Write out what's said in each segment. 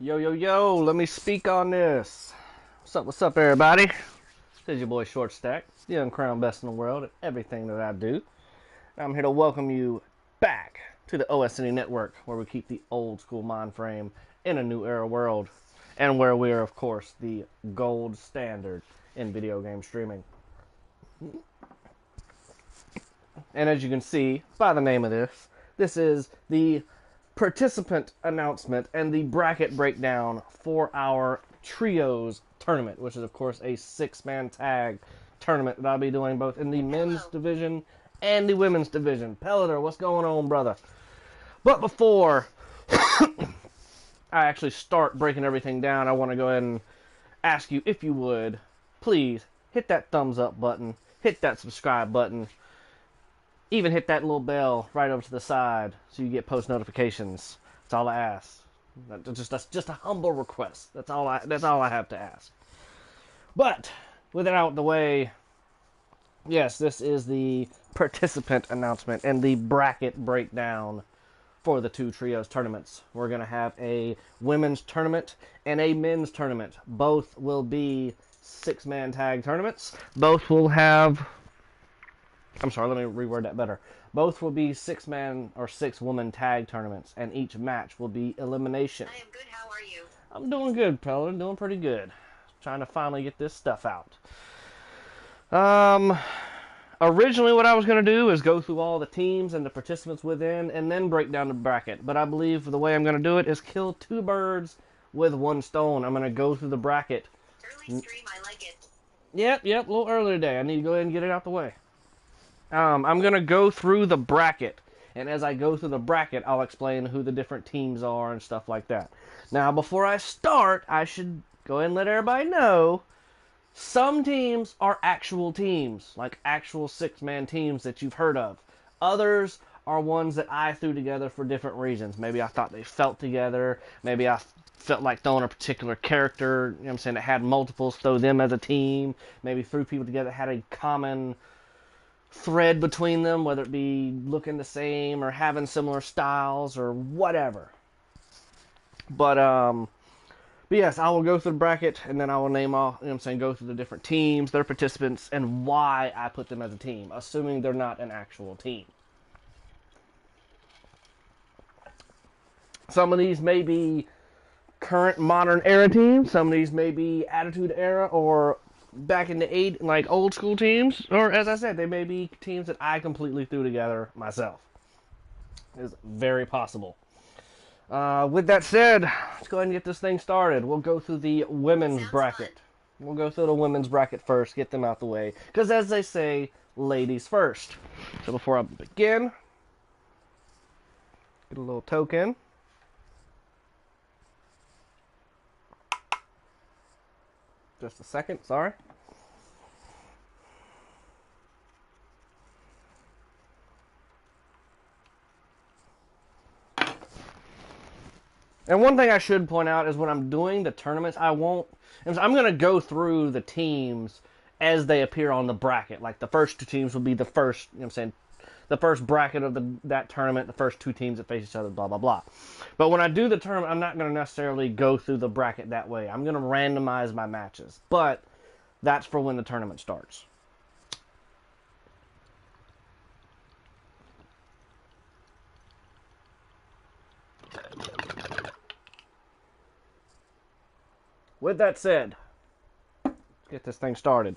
Yo, yo, yo, let me speak on this. What's up, everybody? This is your boy Short Stack, the uncrowned best in the world at everything that I do. I'm here to welcome you back to the OSNE network, where we keep the old school mind frame in a new era world, and where we are, of course, the gold standard in video game streaming. And as you can see by the name of this, this is the participant announcement and the bracket breakdown for our trios tournament, which is of course a 6-man tag tournament that I'll be doing both in the men's division and the women's division. Pelleter, what's going on, brother? But before I actually start breaking everything down, I want to go ahead and ask you, if you would, please hit that thumbs up button, hit that subscribe button, even hit that little bell right over to the side so you get post notifications. That's all I ask. That's just a humble request. That's all I have to ask. But with it out the way, yes, this is the participant announcement and the bracket breakdown for the two trios tournaments. We're going to have a women's tournament and a men's tournament. Both will be 6-man tag tournaments. Both will have... I'm sorry, let me reword that better. Both will be 6-man or 6-woman tag tournaments, and each match will be elimination. I am good. How are you? I'm doing good, Pelleter. Doing pretty good. Trying to finally get this stuff out. Originally what I was going to do is go through all the teams and the participants within, and then break down the bracket. But I believe the way I'm going to do it is kill two birds with one stone. I'm going to go through the bracket. Early stream, I like it. Yep, a little early today. I need to go ahead and get it out the way. I'm going to go through the bracket, and as I go through the bracket, I'll explain who the different teams are and stuff like that. Now, before I start, I should go ahead and let everybody know, some teams are actual teams, like actual 6-man teams that you've heard of. Others are ones that I threw together for different reasons. Maybe I thought they felt together, maybe I felt like throwing a particular character, you know what I'm saying, that had multiples, throw them as a team, maybe threw people together that had a common thread between them, whether it be looking the same or having similar styles or whatever. But yes, I will go through the bracket, and then I will name all, you know what I'm saying, go through the different teams, their participants, and why I put them as a team, assuming they're not an actual team. Some of these may be current modern era teams, some of these may be attitude era or back in the like old school teams, or as I said, they may be teams that I completely threw together myself. It's very possible. With that said, let's go ahead and get this thing started. We'll go through the women's bracket. We'll go through the women's bracket first, get them out the way, because as they say, ladies first. So before I begin, get a little token. Just a second, sorry. And one thing I should point out is when I'm doing the tournaments, I'm going to go through the teams as they appear on the bracket. Like the first two teams will be the first, you know what I'm saying, the first bracket of that tournament, the first two teams that face each other, blah, blah, blah. But when I do the tournament, I'm not going to necessarily go through the bracket that way. I'm going to randomize my matches. But that's for when the tournament starts. With that said, let's get this thing started.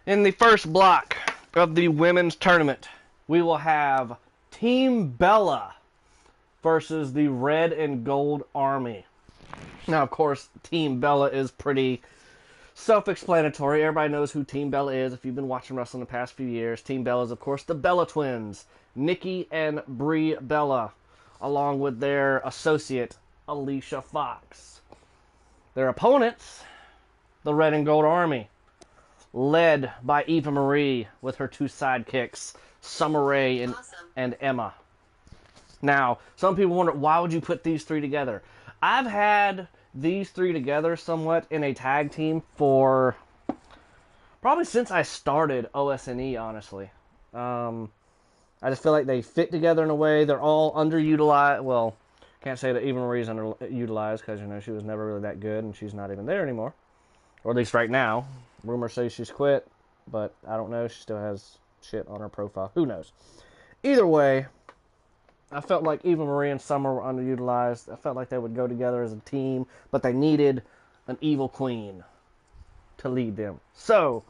In the first block of the women's tournament, we will have Team Bella versus the Red and Gold Army. Now, of course, Team Bella is pretty self-explanatory. Everybody knows who Team Bella is if you've been watching wrestling the past few years. Team Bella is, of course, the Bella twins, Nikki and Brie Bella, along with their associate, Alicia Fox. Their opponents, the Red and Gold Army, led by Eva Marie with her two sidekicks, Summer Rae and Emma. Now, some people wonder, why would you put these three together? I've had these three together somewhat in a tag team for probably since I started OSNE, honestly. I just feel like they fit together in a way. They're all underutilized. Well, Can't say that Eva Marie's underutilized because, she was never really that good and she's not even there anymore. Or at least right now. Rumors say she's quit, but I don't know. She still has shit on her profile. Who knows? Either way, I felt like Eva Marie and Summer were underutilized. I felt like they would go together as a team, but they needed an evil queen to lead them. So,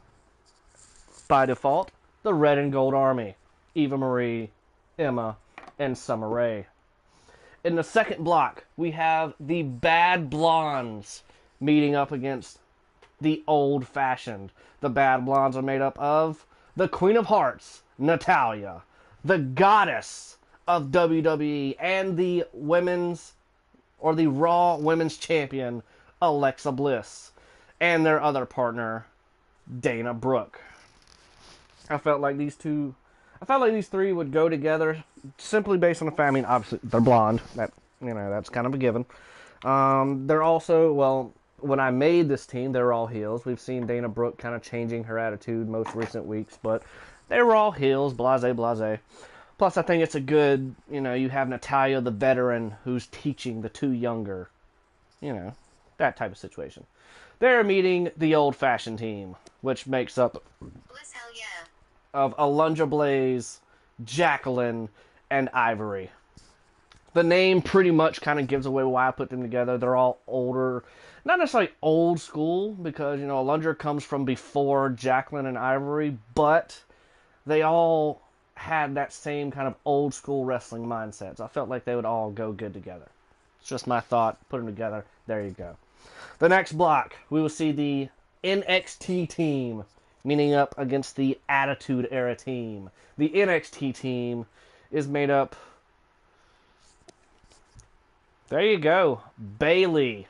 by default, the Red and Gold Army. Eva Marie, Emma, and Summer Rae. In the second block, we have the Bad Blondes meeting up against the Old Fashioned. The Bad Blondes are made up of the Queen of Hearts, Natalya, the Goddess of WWE, and the Raw Women's Champion, Alexa Bliss, and their other partner, Dana Brooke. I felt like these three would go together simply based on the fact, I mean, obviously, they're blonde. That's kind of a given. They're also, well, when I made this team, they were all heels. We've seen Dana Brooke kind of changing her attitude most recent weeks, but they were all heels, blase, blase. Plus, I think it's a good, you have Natalya, the veteran, who's teaching the two younger, that type of situation. They're meeting the old-fashioned team, which makes up Bliss, hell yeah. of Alundra Blaze, Jacqueline, and Ivory. The name pretty much kind of gives away why I put them together. They're all older, not necessarily old school, because, Alundra comes from before Jacqueline and Ivory, but they all had that same kind of old school wrestling mindset. So I felt like they would all go good together. It's just my thought. Put them together. There you go. The next block, we will see the NXT team meeting up against the Attitude Era team. The NXT team is made up... There you go. Bayley,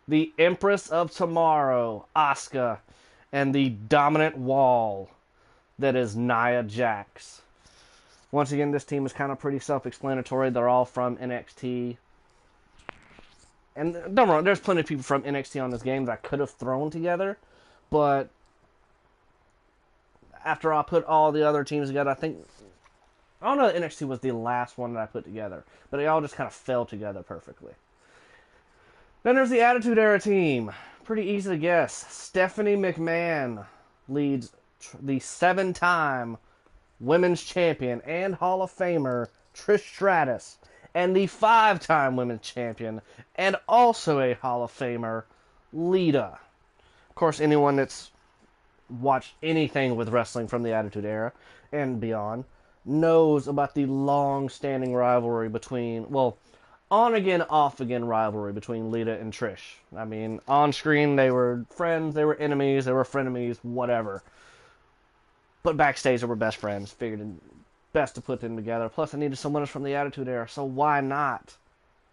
the Empress of Tomorrow, Asuka, and the dominant wall that is Nia Jax. Once again, this team is kind of pretty self-explanatory. They're all from NXT. And don't get me wrong, there's plenty of people from NXT on this game that I could have thrown together. But after I put all the other teams together, I don't know if NXT was the last one that I put together. But they all just kind of fell together perfectly. Then there's the Attitude Era team. Pretty easy to guess. Stephanie McMahon leads the 7-time Women's Champion and Hall of Famer Trish Stratus, and the 5-time Women's Champion and also a Hall of Famer Lita. Of course, anyone that's watched anything with wrestling from the Attitude Era and beyond knows about the long-standing rivalry between, well, on-again, off-again rivalry between Lita and Trish. I mean, on-screen they were friends, they were enemies, they were frenemies, whatever. But backstage, they were best friends. Figured it best to put them together. Plus, I needed someone from the Attitude Era, so why not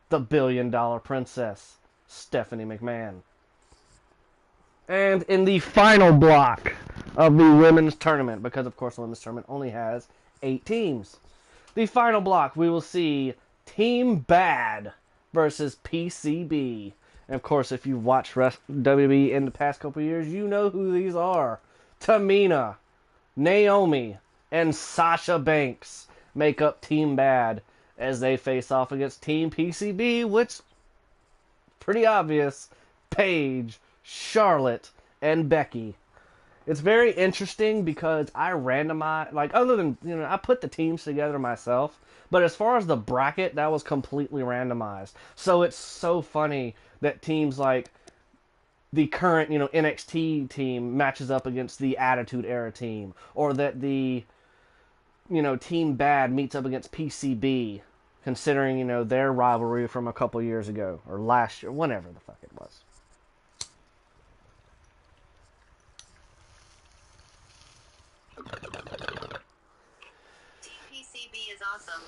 the billion-dollar princess, Stephanie McMahon? And in the final block of the women's tournament, because, of course, the women's tournament only has 8 teams. The final block, we will see Team Bad versus PCB. And, of course, if you've watched WWE in the past couple years, you know who these are. Tamina, Naomi, and Sasha Banks make up Team Bad as they face off against Team PCB, which, pretty obvious, Paige, Charlotte, and Becky. It's very interesting because I randomized, other than, I put the teams together myself, but as far as the bracket, that was completely randomized. So it's so funny that teams like the current, NXT team matches up against the Attitude Era team, or that the, Team Bad meets up against PCB, considering, their rivalry from a couple years ago, or last year, whenever the fuck it was. Team PCB is awesome.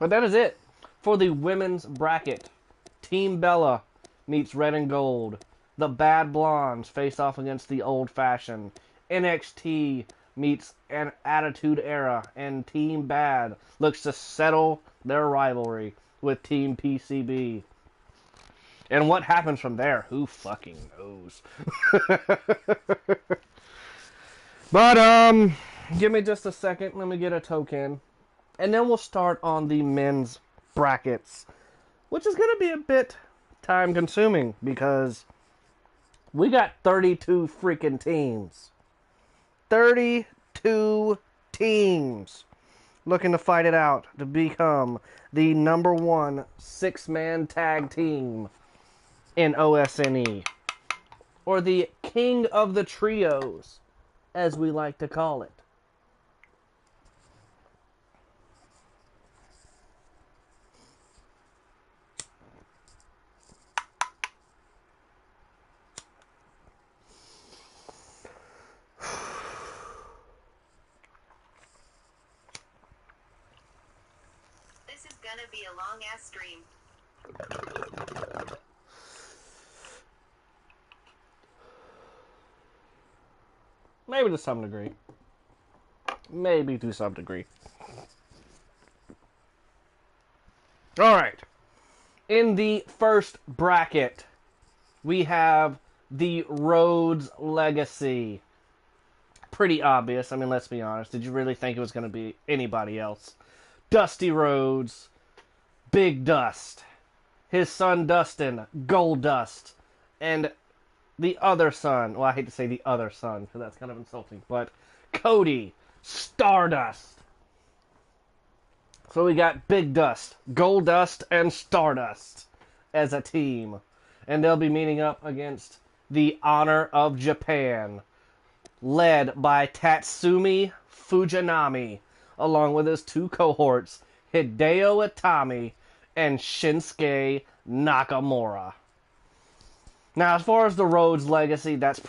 But that is it for the women's bracket. Team Bella meets Red and Gold. The Bad Blondes face off against the Old Fashioned. NXT meets an Attitude Era. And Team Bad looks to settle their rivalry with Team PCB. And what happens from there, who fucking knows? But, give me just a second. Let me get a token. And then we'll start on the men's brackets, which is going to be a bit time consuming because we got 32 freaking teams. 32 teams looking to fight it out to become the number one six-man tag team in OSNE. Or the king of the trios, as we like to call it. This is gonna be a long ass stream. Maybe to some degree. Maybe to some degree. Alright. In the first bracket, we have the Rhodes Legacy. Pretty obvious. I mean, let's be honest. Did you really think it was going to be anybody else? Dusty Rhodes, Big Dust, his son Dustin, Gold Dust, and the other son. Well, I hate to say the other son, because that's kind of insulting, but Cody, Stardust. So we got Big Dust, Gold Dust, and Stardust as a team. And they'll be meeting up against the Honor of Japan, led by Tatsumi Fujinami, along with his two cohorts, Hideo Itami and Shinsuke Nakamura. Now, as far as the Rhodes Legacy, that's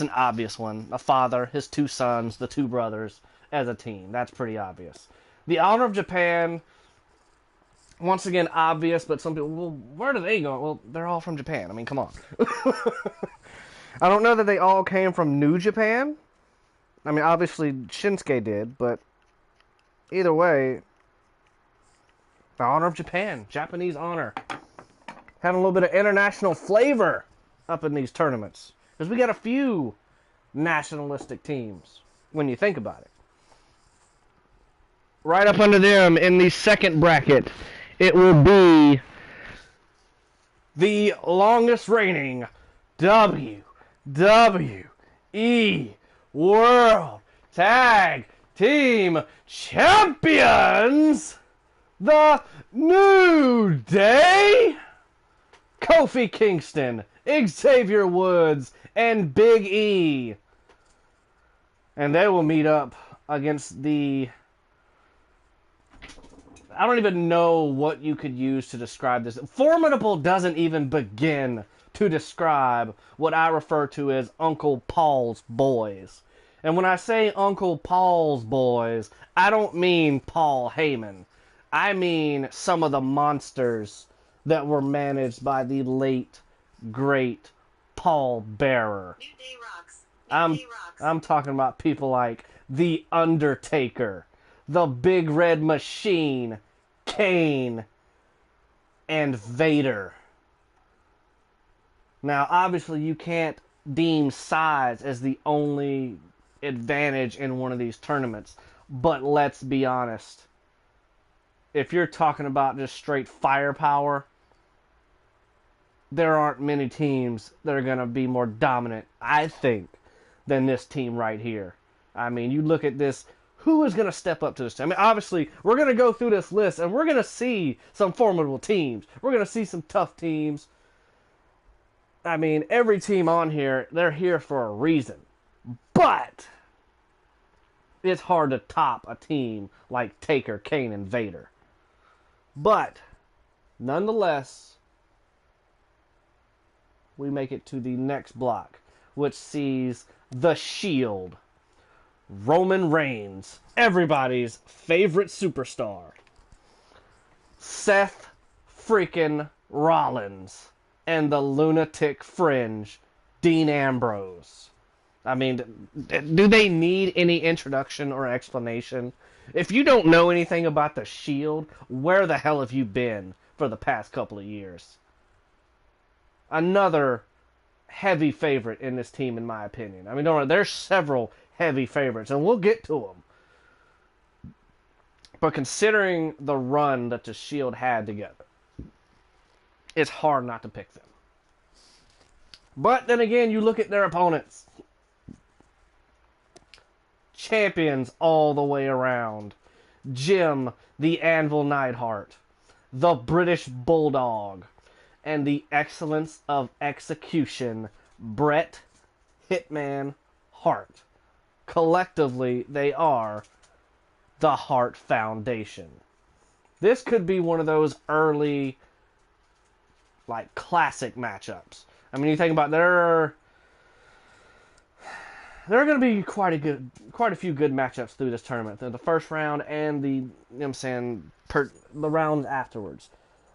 an obvious one. A father, his two sons, the two brothers, as a team. That's pretty obvious. The Honor of Japan, once again, obvious, but some people, well, where do they go? Well, they're all from Japan. I mean, come on. I don't know that they all came from New Japan. I mean, obviously, Shinsuke did, but either way, the Honor of Japan, Japanese honor. Having a little bit of international flavor up in these tournaments. Because we got a few nationalistic teams, when you think about it. Right up under them in the second bracket, it will be the longest reigning WWE World Tag Team Champions, the New Day, Kofi Kingston, Xavier Woods, and Big E. And they will meet up against the... I don't even know what you could use to describe this. Formidable doesn't even begin to describe what I refer to as Uncle Paul's boys. And when I say Uncle Paul's boys, I don't mean Paul Heyman. I mean some of the monsters that were managed by the late, great Paul Bearer. New Day rocks. New Day rocks. I'm talking about people like The Undertaker, the Big Red Machine, Kane, and Vader. Now, obviously, you can't deem size as the only advantage in one of these tournaments, but let's be honest. If you're talking about just straight firepower, there aren't many teams that are going to be more dominant, I think, than this team right here. I mean, you look at this, who is going to step up to this? I mean, obviously, we're going to go through this list, and we're going to see some formidable teams. We're going to see some tough teams. I mean, every team on here, they're here for a reason. But it's hard to top a team like Taker, Kane, and Vader. But, nonetheless, we make it to the next block, which sees The Shield. Roman Reigns, everybody's favorite superstar. Seth freaking Rollins. And the lunatic fringe, Dean Ambrose. I mean, do they need any introduction or explanation? If you don't know anything about The Shield, where the hell have you been for the past couple of years? Another heavy favorite in this team, in my opinion. I mean, don't worry, there's several heavy favorites, and we'll get to them. But considering the run that the Shield had together, it's hard not to pick them. But then again, you look at their opponents. Champions all the way around. Jim, the Anvil Neidhart, the British Bulldog, and the excellence of execution, Bret Hitman Hart. Collectively, they are the Hart Foundation. This could be one of those early, like, classic matchups. I mean, you think about there are going to be quite a few good matchups through this tournament. The first round and the rounds afterwards.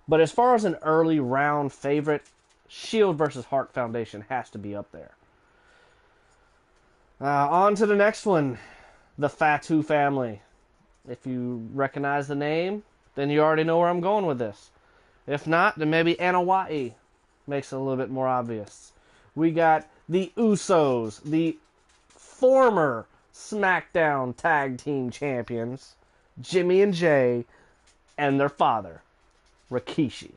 But as far as an early round favorite, Shield versus Hart Foundation has to be up there. On to the next one, the Fatu family. If you recognize the name, then you already know where I'm going with this. If not, then maybe Anoa'i makes it a little bit more obvious. We got the Usos, the former SmackDown Tag Team Champions, Jimmy and Jay, and their father, Rikishi.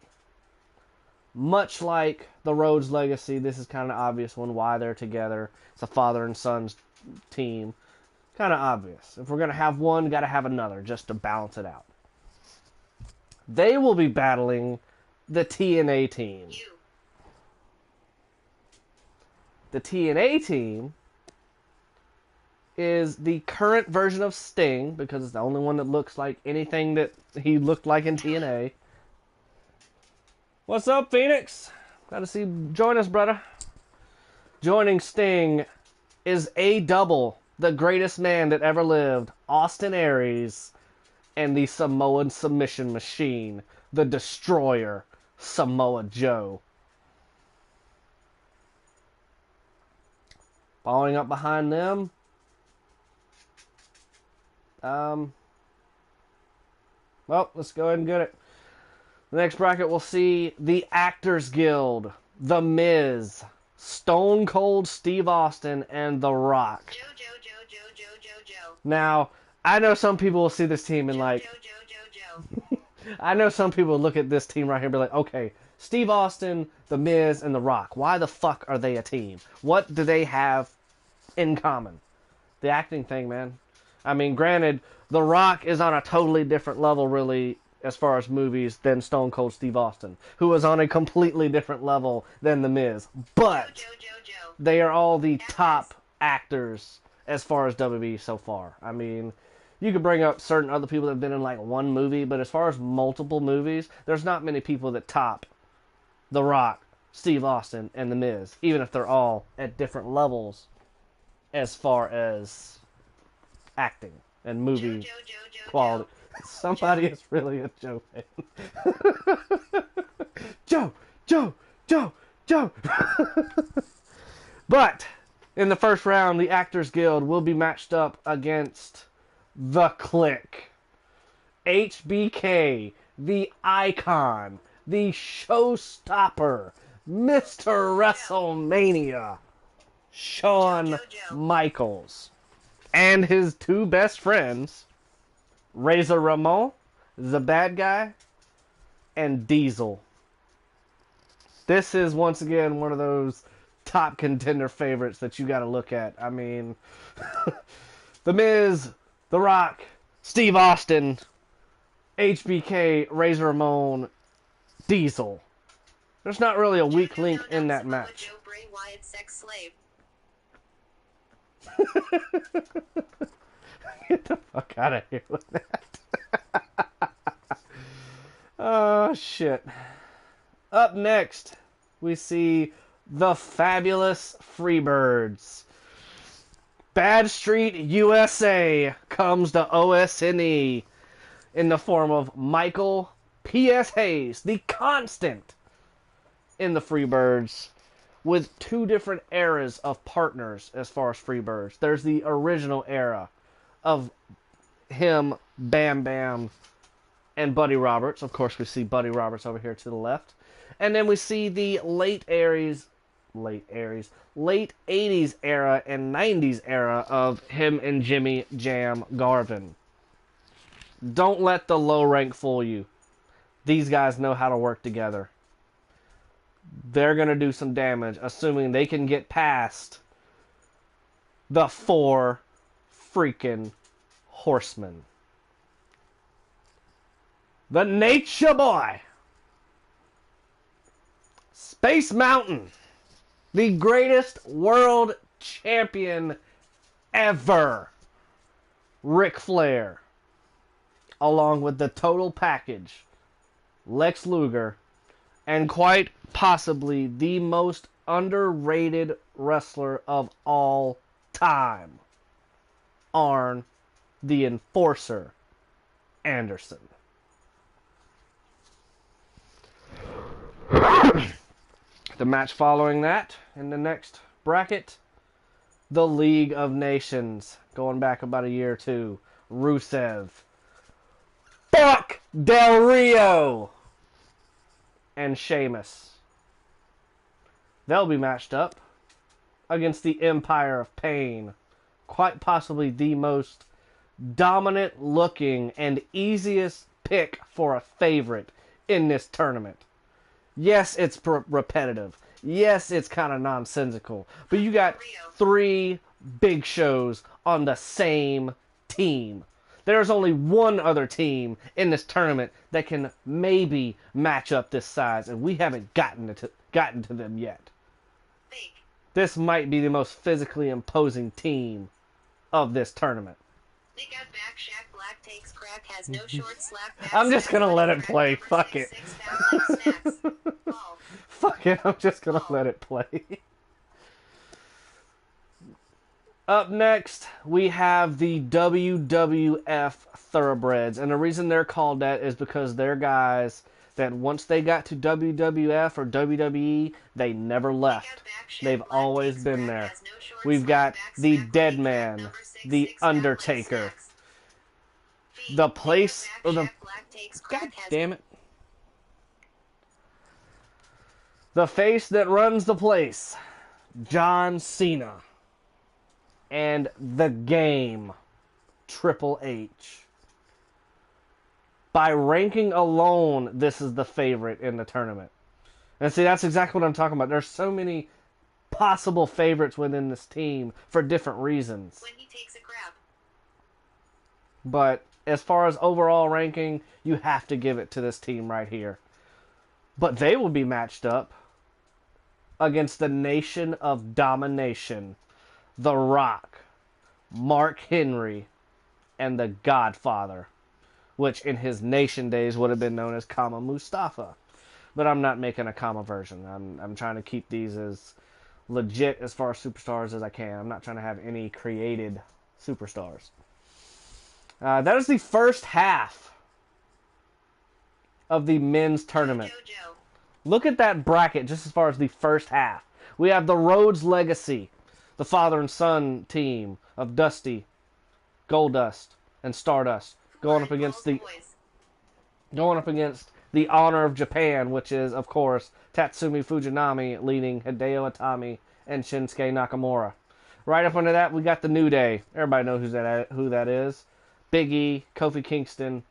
Much like the Rhodes Legacy, this is kind of obvious one why they're together. It's a father and son's team. Kind of obvious. If we're going to have one, got to have another just to balance it out. They will be battling the TNA team. The TNA team is the current version of Sting, because it's the only one that looks like anything that he looked like in TNA. What's up, Phoenix? Glad to see you. Join us, brother. Joining Sting is A-Double, the greatest man that ever lived, Austin Aries, and the Samoan submission machine, the Destroyer, Samoa Joe. Following up behind them, well, let's go ahead and get it. The next bracket, we'll see the Actors Guild, The Miz, Stone Cold Steve Austin, and The Rock. Joe. Now, I know some people will see this team and like, Joe. I know some people look at this team right here and be like, okay, Steve Austin, The Miz, and The Rock. Why the fuck are they a team? What do they have in common? The acting thing, man. I mean, granted, The Rock is on a totally different level, really, as far as movies, than Stone Cold Steve Austin, who was on a completely different level than The Miz. But Joe. they are all the top actors as far as WWE so far. I mean, you could bring up certain other people that have been in like one movie, but as far as multiple movies, there's not many people that top The Rock, Steve Austin, and The Miz, even if they're all at different levels as far as acting and movie Joe. quality. Somebody is really a Joe fan. Joe. But in the first round, the Actors Guild will be matched up against The Click. HBK, the Icon, the Showstopper, Mr. WrestleMania, Shawn Michaels, and his two best friends, Razor Ramon, the Bad Guy, and Diesel. This is, once again, one of those top contender favorites that you got to look at. I mean, The Miz, The Rock, Steve Austin, HBK, Razor Ramon, Diesel. There's not really a weak link in that match. Joe Bray Wyatt sex slave. Get the fuck out of here with that. Oh, shit. Up next, we see the Fabulous Freebirds. Bad Street USA comes to OSNE in the form of Michael P.S. Hayes, the constant in the Freebirds, with two different eras of partners as far as Freebirds. There's the original era of him, Bam Bam, and Buddy Roberts. Of course, we see Buddy Roberts over here to the left. And then we see the late 80s era and 90s era of him and Jimmy Jam Garvin. Don't let the low rank fool you. These guys know how to work together. They're going to do some damage, assuming they can get past the 4 freaking horsemen. The Nature Boy. Space Mountain. The greatest world champion ever. Ric Flair. Along with the total package. Lex Luger. And quite possibly the most underrated wrestler of all time. Arn the Enforcer Anderson. The match following that, in the next bracket, the League of Nations, going back about a year or two, Rusev, Fuck Del Rio, and Sheamus. They'll be matched up against the Empire of Pain, quite possibly the most dominant looking and easiest pick for a favorite in this tournament. Yes, it's repetitive. Yes, it's kind of nonsensical. But you got 3 big shows on the same team. There's only one other team in this tournament that can maybe match up this size, and we haven't gotten to them yet. Fake. This might be the most physically imposing team of this tournament. They got back. Shaq Black takes crack. Has no short slap. Back, I'm just gonna let it crack, play. number Fuck 6, it. 6, fat, snacks. Ball. Fuck it, I'm just gonna let it play. Up next, we have the WWF Thoroughbreds. And the reason they're called that is because they're guys that once they got to WWF or WWE, they never left. They've always been there. We've got the Dead Man, the Undertaker, the place, or the... God damn it. The face that runs the place, John Cena. And the Game, Triple H. By ranking alone, this is the favorite in the tournament. And see, that's exactly what I'm talking about. There's so many possible favorites within this team for different reasons. When he takes a crap. But as far as overall ranking, you have to give it to this team right here. But they will be matched up against the Nation of Domination, The Rock, Mark Henry, and The Godfather, which in his Nation days would have been known as Kama Mustafa. But I'm not making a Kama version. I'm trying to keep these as legit as far as superstars as I can. I'm not trying to have any created superstars. That is the first half of the men's tournament. JoJo. Look at that bracket just as far as the first half. We have the Rhodes Legacy, the father and son team of Dusty, Goldust, and Stardust, going up against the Honor of Japan, which is, of course, Tatsumi Fujinami leading Hideo Itami and Shinsuke Nakamura. Right up under that, we got the New Day. Everybody knows who that is. Big E, Kofi Kingston,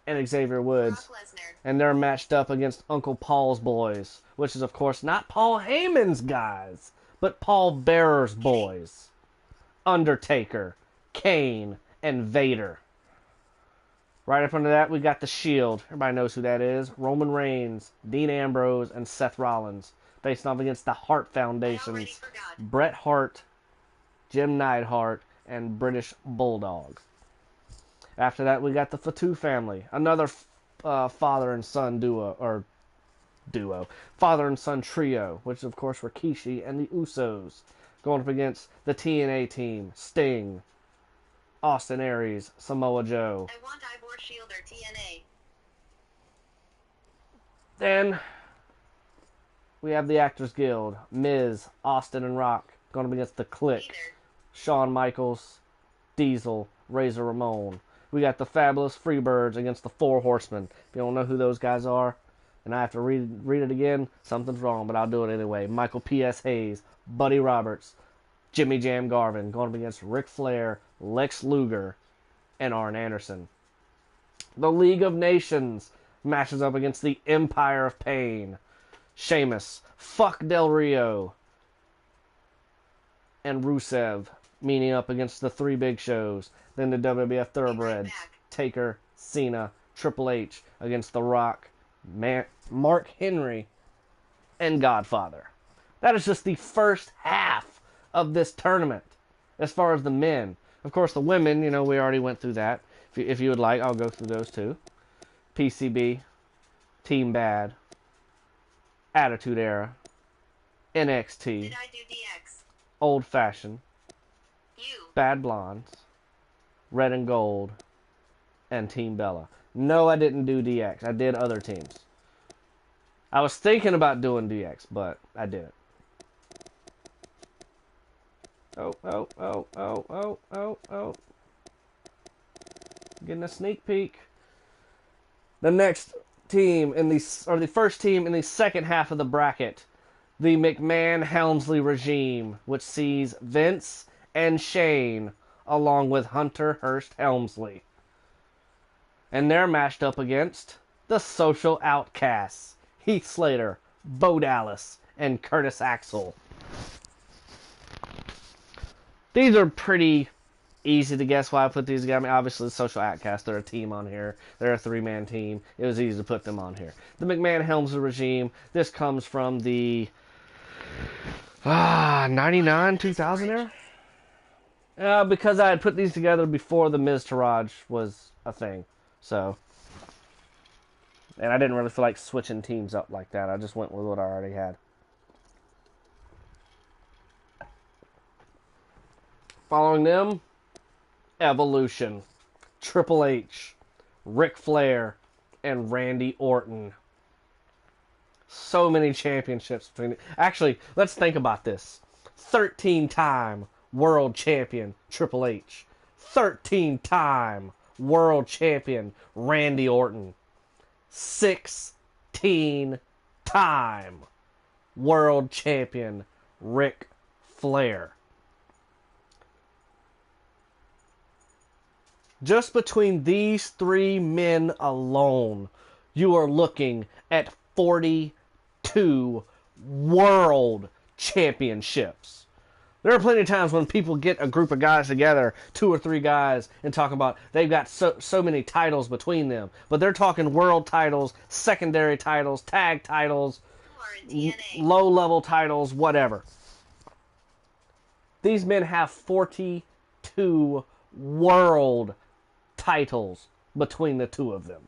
and Xavier Woods. Brock Lesnar. And they're matched up against Uncle Paul's boys, which is, of course, not Paul Heyman's guys, but Paul Bearer's boys. Undertaker, Kane, and Vader. Right up under that, we got the Shield. Everybody knows who that is. Roman Reigns, Dean Ambrose, and Seth Rollins. Facing off against the Hart I already Foundations. forgot. Bret Hart, Jim Neidhart, and British Bulldog. After that, we got the Fatu family. Another father and son duo. Father and son trio, which of course were Rikishi and the Usos. Going up against the TNA team. Sting, Austin Aries, Samoa Joe. I want Ivor Shield or TNA. Then we have the Actors Guild. Miz, Austin, and Rock. Going up against the Clique. Neither. Shawn Michaels, Diesel, Razor Ramon. We got the Fabulous Freebirds against the Four Horsemen. If you don't know who those guys are, and I have to read it again, something's wrong, but I'll do it anyway. Michael P.S. Hayes, Buddy Roberts, Jimmy Jam Garvin, going up against Ric Flair, Lex Luger, and Arn Anderson. The League of Nations matches up against the Empire of Pain. Sheamus, Fuck Del Rio, and Rusev meeting up against the three big shows. Then the WWF Thoroughbreds, Taker, Cena, Triple H against The Rock, Mark Henry, and Godfather. That is just the first half of this tournament as far as the men. Of course, the women, we already went through that. If you would like, I'll go through those too. PCB, Team Bad, Attitude Era, NXT, Did I do DX? Old Fashioned, You. Bad Blondes, Red and Gold, and Team Bella. No, I didn't do DX. I did other teams. I was thinking about doing DX, but I didn't. Oh. Getting a sneak peek. The next team the first team in the second half of the bracket, the McMahon-Helmsley regime, which sees Vince and Shane along with Hunter Hearst Helmsley. And they're matched up against the Social Outcasts, Heath Slater, Bo Dallas, and Curtis Axel. These are pretty easy to guess why I put these together. I mean, obviously, the Social Outcasts, they're a team on here. They're a three-man team. It was easy to put them on here. The McMahon-Helmsley regime, this comes from the 99, 2000 era? Because I had put these together before the Miz Taraj was a thing. So, and I didn't really feel like switching teams up like that. I just went with what I already had. Following them, Evolution, Triple H, Ric Flair, and Randy Orton. So many championships between. Actually, let's think about this. 13-time world champion Triple H. 13-time world champion Randy Orton. 16-time world champion Ric Flair. Just between these three men alone, you are looking at 42 world championships. There are plenty of times when people get a group of guys together, 2 or 3 guys, and talk about they've got so many titles between them. But they're talking world titles, secondary titles, tag titles, low-level titles, whatever. These men have 42 world titles between the two of them.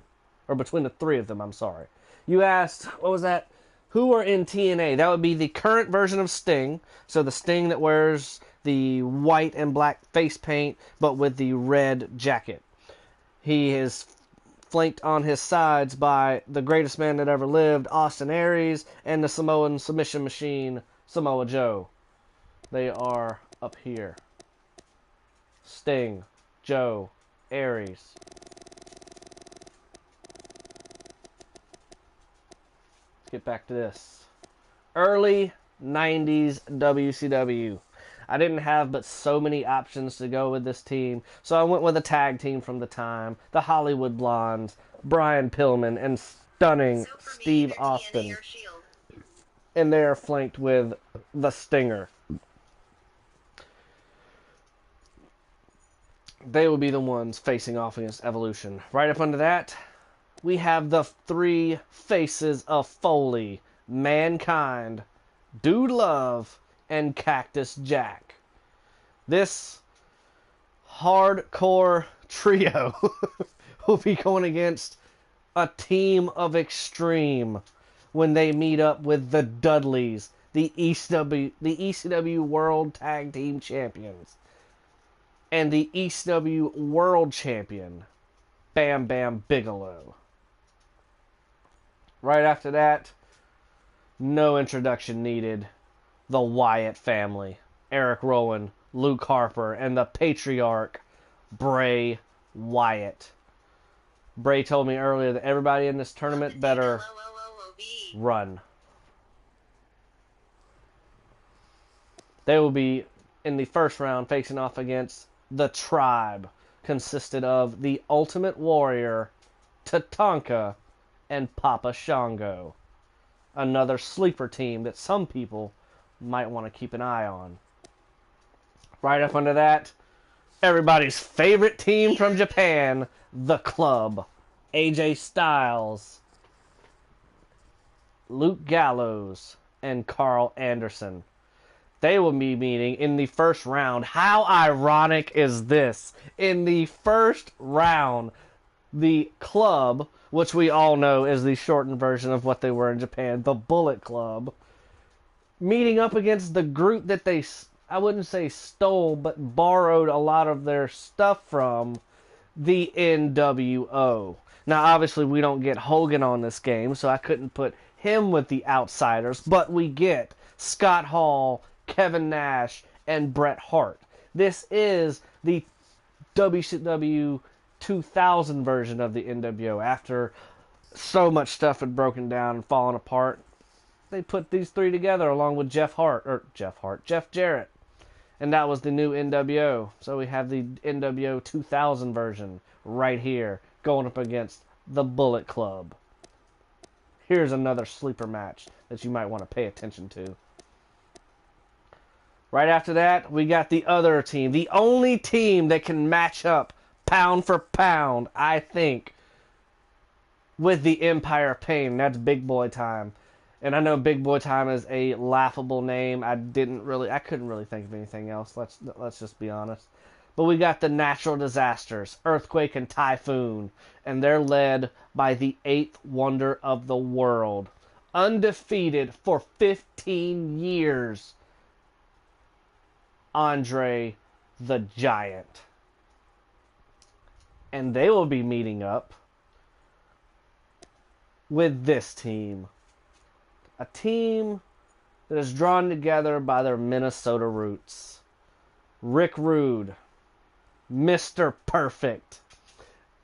Or between the three of them, I'm sorry. You asked, what was that? Who are in TNA? That would be the current version of Sting. So the Sting that wears the white and black face paint, but with the red jacket. He is flanked on his sides by the greatest man that ever lived, Austin Aries, and the Samoan submission machine, Samoa Joe. They are up here. Sting, Joe, Aries. Let's get back to this. Early 90s WCW. I didn't have but so many options to go with this team, so I went with a tag team from the time, the Hollywood Blondes, Brian Pillman, and stunning Steve Austin. And they are flanked with the Stinger. They will be the ones facing off against Evolution. Right up under that, we have the 3 faces of Foley, Mankind, Dude Love, and Cactus Jack. This hardcore trio will be going against a team of extreme when they meet up with the Dudleys, the ECW World Tag Team Champions, and the ECW World Champion, Bam Bam Bigelow. Right after that, no introduction needed. The Wyatt family. Eric Rowan, Luke Harper, and the patriarch, Bray Wyatt. Bray told me earlier that everybody in this tournament better run. They will be, in the first round, facing off against the Tribe, consisted of the Ultimate Warrior Tatanka, and Papa Shango. Another sleeper team that some people might want to keep an eye on. Right up under that, everybody's favorite team from Japan, the Club. AJ Styles, Luke Gallows, and Carl Anderson. They will be meeting in the first round. How ironic is this? In the first round, the Club, which we all know is the shortened version of what they were in Japan, the Bullet Club, meeting up against the group that they, I wouldn't say stole, but borrowed a lot of their stuff from, the NWO. Now, obviously, we don't get Hogan on this game, so I couldn't put him with the Outsiders, but we get Scott Hall, Kevin Nash, and Bret Hart. This is the WCW 2000 version of the NWO. After so much stuff had broken down and fallen apart, they put these three together along with Jeff Jarrett. And that was the new NWO. So we have the NWO 2000 version right here going up against the Bullet Club. Here's another sleeper match that you might want to pay attention to. Right after that, we got the other team. The only team that can match up pound for pound, I think, with the Empire of Pain. That's Big Boy Time. And I know Big Boy Time is a laughable name. I couldn't really think of anything else. Let's just be honest. But we got the Natural Disasters, Earthquake and Typhoon, and they're led by the 8th wonder of the world, undefeated for 15 years, Andre the Giant. And they will be meeting up with this team. A team that is drawn together by their Minnesota roots. Rick Rude, Mr. Perfect,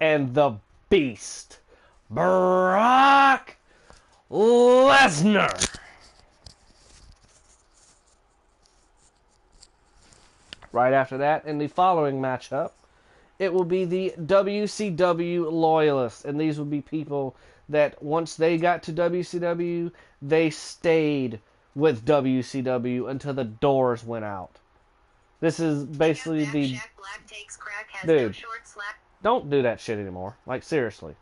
and the Beast, Brock Lesnar. Right after that, in the following matchup, it will be the WCW Loyalists. And these will be people that once they got to WCW, they stayed with WCW until the doors went out. This is basically the... Dude, don't do that shit anymore. Like, seriously.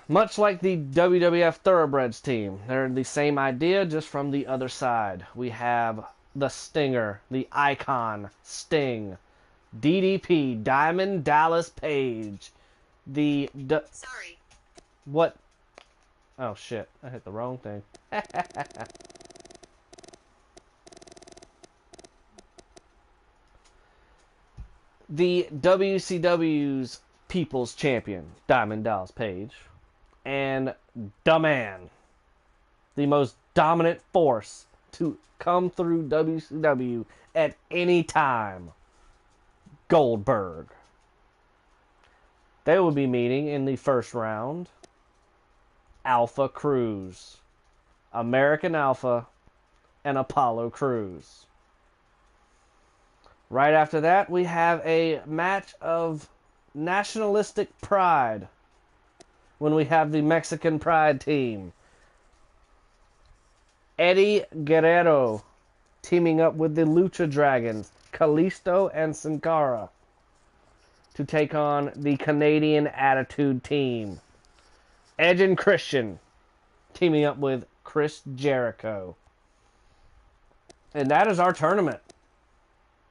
Much like the WWF Thoroughbreds team, they're the same idea, just from the other side. We have the Stinger, the Icon, Sting, DDP, Diamond Dallas Page, Sorry. What? Oh, shit. I hit the wrong thing. The WCW's People's Champion, Diamond Dallas Page, and the man, the most dominant force to come through WCW at any time, Goldberg. They will be meeting in the first round Alpha Cruz, American Alpha, and Apollo Crews. Right after that, we have a match of nationalistic pride when we have the Mexican Pride team. Eddie Guerrero teaming up with the Lucha Dragons, Kalisto and Sin Cara, to take on the Canadian Attitude team. Edge and Christian teaming up with Chris Jericho. And that is our tournament.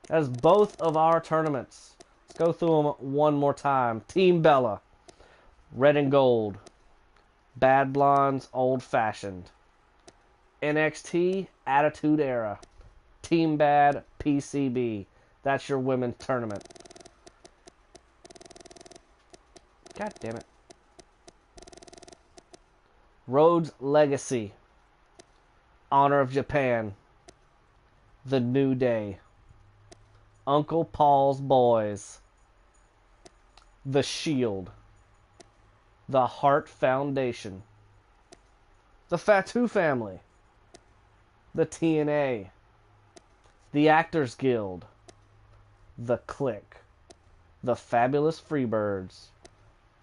That is both of our tournaments. Let's go through them one more time. Team Bella, Red and Gold. Bad Blondes, Old Fashioned. NXT, Attitude Era. Team Bad, PCB. That's your women's tournament. God damn it. Rhodes Legacy, Honor of Japan, The New Day, Uncle Paul's Boys, The Shield, The Hart Foundation, The Fatu Family, The TNA, The Actors Guild, The Clique, the Fabulous Freebirds,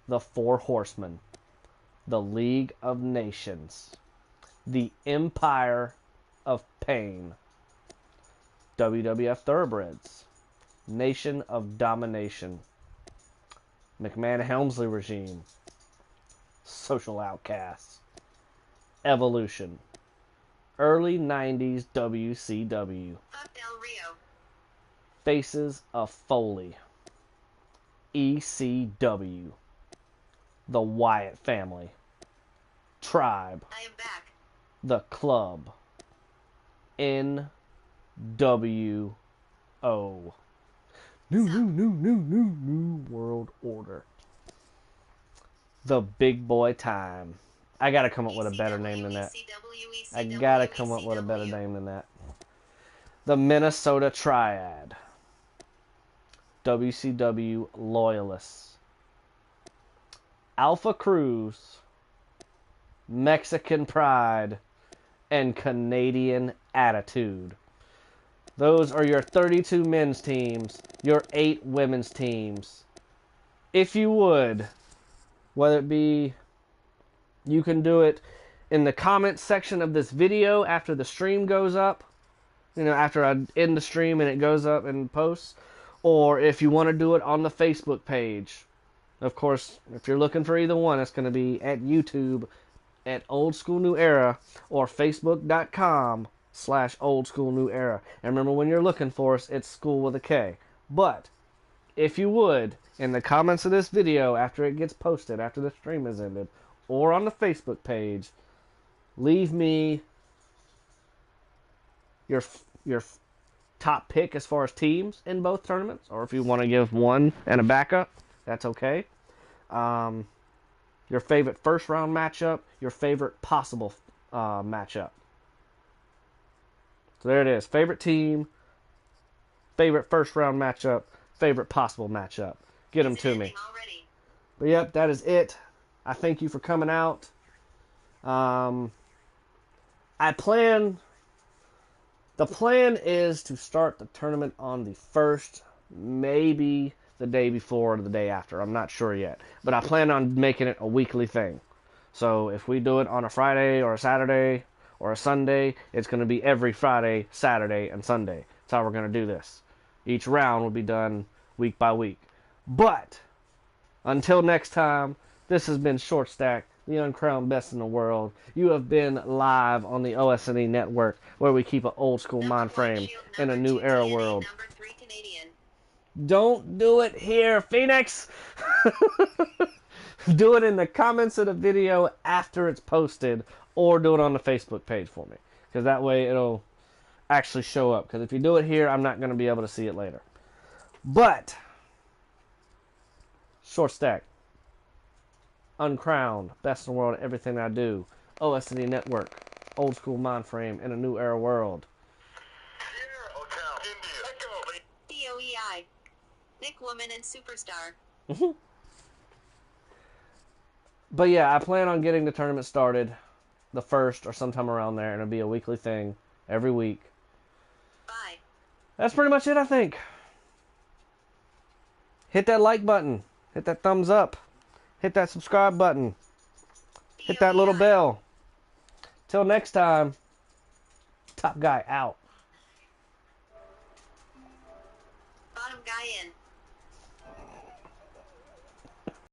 the Four Horsemen, the League of Nations, the Empire of Pain, WWF Thoroughbreds, Nation of Domination, McMahon-Helmsley Regime, Social Outcasts, Evolution, early 90s WCW, Fuck Del Rio. Faces of Foley, ECW, The Wyatt Family, Tribe, I am back. The Club, NWO. New World Order. The Big Boy Time. I gotta come up with a better name than that. I gotta come up with a better name than that. The Minnesota Triad. WCW Loyalists. Alpha Cruz. Mexican Pride. And Canadian Attitude. Those are your 32 men's teams, your 8 women's teams. If you would, whether it be, you can do it in the comments section of this video after the stream goes up, after I end the stream and it goes up and posts, or if you want to do it on the Facebook page. Of course, if you're looking for either one, it's going to be at YouTube at Old School New Era or Facebook.com/Old School New Era. And remember, when you're looking for us, it's school with a K. But if you would, in the comments of this video after it gets posted, after the stream has ended, or on the Facebook page, leave me your top pick as far as teams in both tournaments, or if you want to give one and a backup, that's okay. Your favorite first round matchup, your favorite possible matchup. So there it is. Favorite team, favorite first round matchup, favorite possible matchup. Get them to me. Already. But yep, that is it. I thank you for coming out. The plan is to start the tournament on the 1st, maybe the day before or the day after. I'm not sure yet. But I plan on making it a weekly thing. So if we do it on a Friday or a Saturday or a Sunday, it's going to be every Friday, Saturday, and Sunday. That's how we're going to do this. Each round will be done week by week. But until next time, this has been Short Stack, the uncrowned best in the world. You have been live on the OSNE network, where we keep an old school mind frame in a new era world. Number 3 Canadian. Don't do it here, Phoenix! Do it in the comments of the video after it's posted, or do it on the Facebook page for me. Because that way it'll actually show up. Because if you do it here, I'm not going to be able to see it later. But, Short Stack, uncrowned, best in the world at everything I do, OSNE Network, old school mind frame in a new era world. DOEI. Nick Woman and Superstar. But yeah, I plan on getting the tournament started the 1st or sometime around there, and it'll be a weekly thing every week. Bye. That's pretty much it, I think. Hit that like button. Hit that thumbs up. Hit that subscribe button. Hit that little bell. Till next time, Top Guy out. Bottom guy in.